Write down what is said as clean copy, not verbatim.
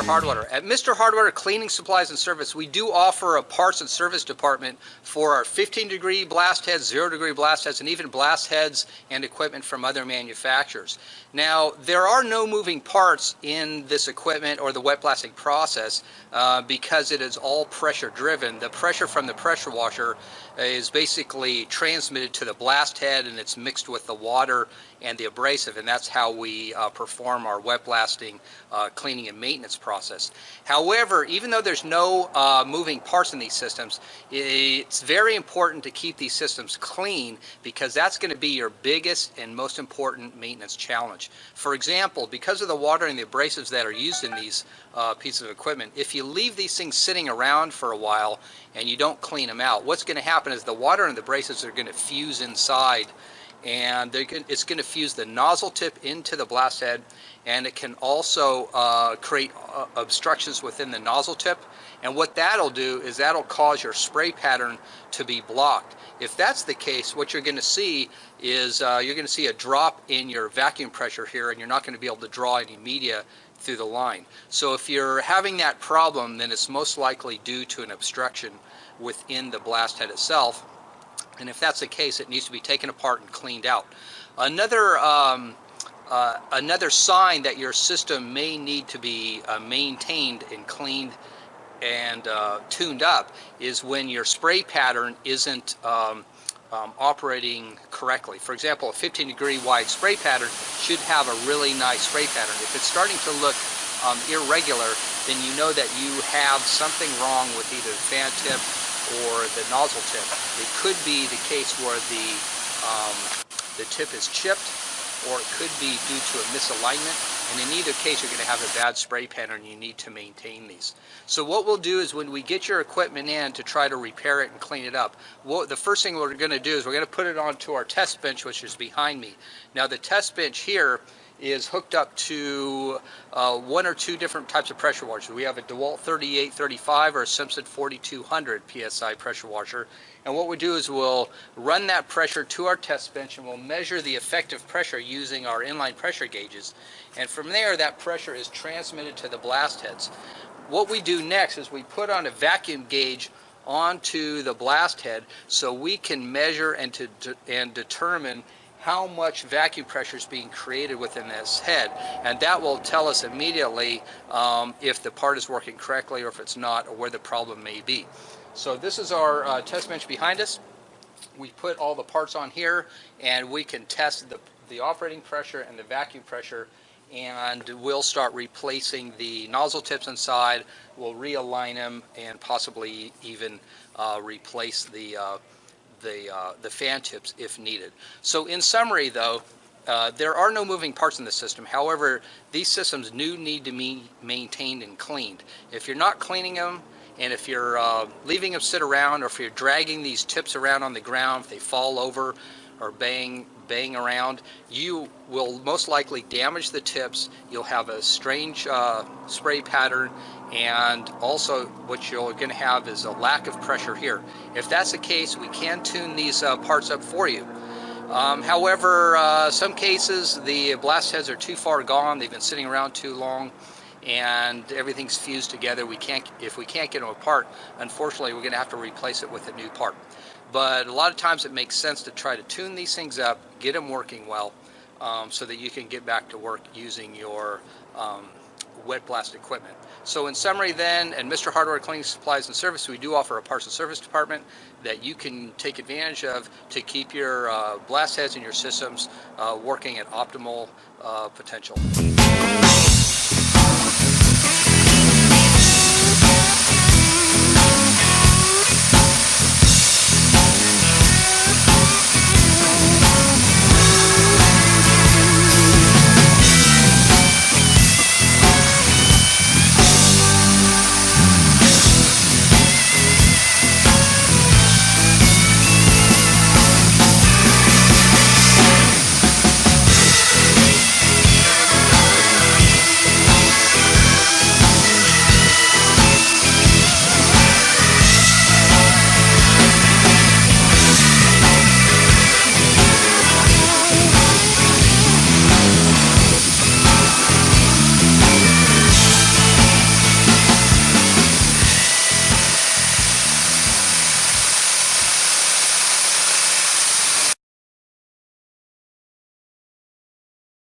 Hardwater. At Mr. Hardwater Cleaning Supplies and Service, we do offer a parts and service department for our 15-degree blast heads, 0-degree blast heads, and even blast heads and equipment from other manufacturers. Now, there are no moving parts in this equipment or the wet blasting process because it is all pressure driven. The pressure from the pressure washer is basically transmitted to the blast head, and it's mixed with the water and the abrasive, and that's how we perform our wet blasting cleaning and maintenance process. However, even though there's no moving parts in these systems, it's very important to keep these systems clean because that's going to be your biggest and most important maintenance challenge. For example, because of the water and the abrasives that are used in these pieces of equipment, if you leave these things sitting around for a while and you don't clean them out, what's going to happen is the water and the abrasives are going to fuse inside, and it's going to fuse the nozzle tip into the blast head, and it can also create obstructions within the nozzle tip. And what that'll do is that'll cause your spray pattern to be blocked. If that's the case, what you're going to see is you're going to see a drop in your vacuum pressure here, and you're not going to be able to draw any media through the line. So if you're having that problem, then it's most likely due to an obstruction within the blast head itself. And if that's the case, it needs to be taken apart and cleaned out. Another sign that your system may need to be maintained and cleaned and tuned up is when your spray pattern isn't operating correctly. For example, a 15-degree wide spray pattern should have a really nice spray pattern. If it's starting to look irregular, then you know that you have something wrong with either the fan tip or the nozzle tip. It could be the case where the tip is chipped, or it could be due to a misalignment, and in either case you're going to have a bad spray pattern. You need to maintain these. So what we'll do is when we get your equipment in to try to repair it and clean it up, the first thing we're going to do is we're going to put it onto our test bench, which is behind me. Now the test bench here is hooked up to one or two different types of pressure washers. We have a DeWalt 3835 or a Simpson 4200 PSI pressure washer. And what we do is we'll run that pressure to our test bench, and we'll measure the effective pressure using our inline pressure gauges. And from there, that pressure is transmitted to the blast heads. What we do next is we put on a vacuum gauge onto the blast head so we can measure and determine how much vacuum pressure is being created within this head, and that will tell us immediately if the part is working correctly or if it's not, or where the problem may be. So this is our test bench behind us. We put all the parts on here, and we can test the operating pressure and the vacuum pressure, and we'll start replacing the nozzle tips inside. We'll realign them and possibly even replace the fan tips if needed. So in summary though, there are no moving parts in the system. However, these systems do need to be maintained and cleaned. If you're not cleaning them, and if you're leaving them sit around, or if you're dragging these tips around on the ground, if they fall over or bang around, you will most likely damage the tips. You'll have a strange spray pattern, and also what you're going to have is a lack of pressure here. If that's the case, we can tune these parts up for you. However, some cases the blast heads are too far gone, they've been sitting around too long, and everything's fused together. If we can't get them apart, unfortunately we're going to have to replace it with a new part. But a lot of times it makes sense to try to tune these things up, get them working well, so that you can get back to work using your wet blast equipment. So in summary then, at Mr. Hardwater Cleaning Supplies and Service, we do offer a parts and service department that you can take advantage of to keep your blast heads and your systems working at optimal potential.